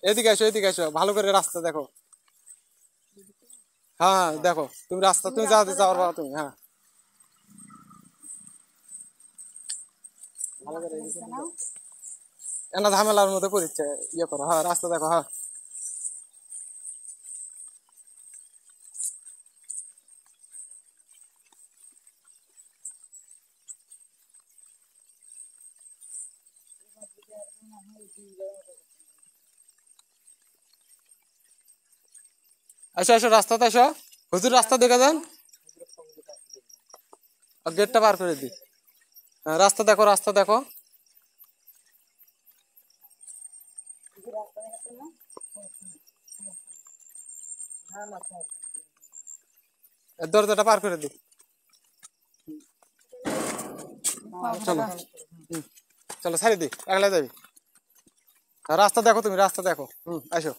এদিকে আসো ভালো করে রাস্তা দেখো। হ্যাঁ দেখো তুমি রাস্তা তুমি যাওয়ার পারো তুমি। হ্যাঁ ভালো করে এনা ঝামেলার মধ্যে পড়ছে। ইয়ে করো, হ্যাঁ রাস্তা দেখো। হ্যাঁ আসো রাস্তাতে আসো। হুজুর রাস্তা দেখে যান, গেটটা পার করে দি। হ্যাঁ রাস্তা দেখো, রাস্তা দেখো। দরজাটা পার করে দি। চলো চলো ছাড়ি দি, একলা যাবি। রাস্তা দেখো তুমি, রাস্তা দেখো। আসো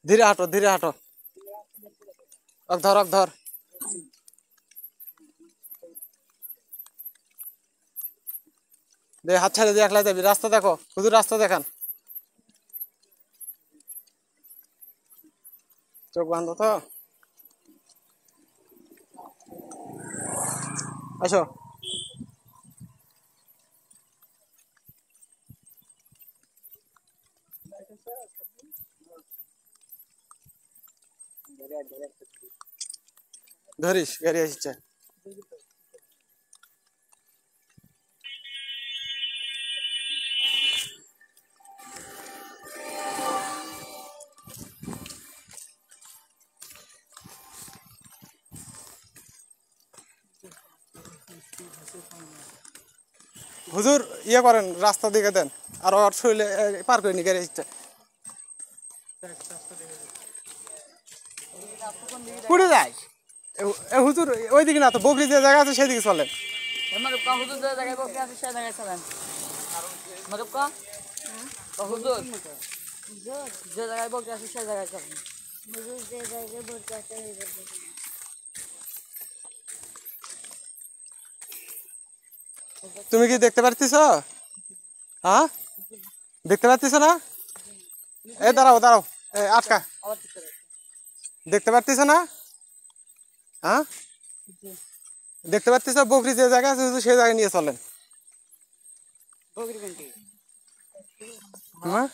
ধীরে হাঁটো, ধীরে হাঁটো। ধর ধর। দে হাত ছাড়ে দিয়ে একলা যাবি। রাস্তা দেখো হুজুর, রাস্তা দেখান। চোখ বান্ধ তো। আসো ধরিস, গাড়ি আসছে। হুজুর ইয়ে করেন, রাস্তা দিকে দেন। আর ওর শরীরে পার করে নি গাড়ি আসছে। কুড়ে যায় হুজুর, ওইদিকে না তো, বকরি যে জায়গা আছে সেদিকে চলেন। হুজুর যে জায়গায় বসে আছে সেই জায়গায় চলেন। হুজুর যে জায়গায় বসে আছে সেই জায়গায় চলেন। হুজুর যে জায়গায় বসে আছে সেই জায়গায়। তুমি কি দেখতে পারতেছ? হ্যাঁ দেখতে পারতেছ না? এই দাঁড়াও দাঁড়াও, আটকা। দেখতে পারতেছ না? হ্যাঁ দেখতে পারতেছ? বকরি যে জায়গা আছে হুজুর সেই জায়গায় নিয়ে চলেন। হ্যাঁ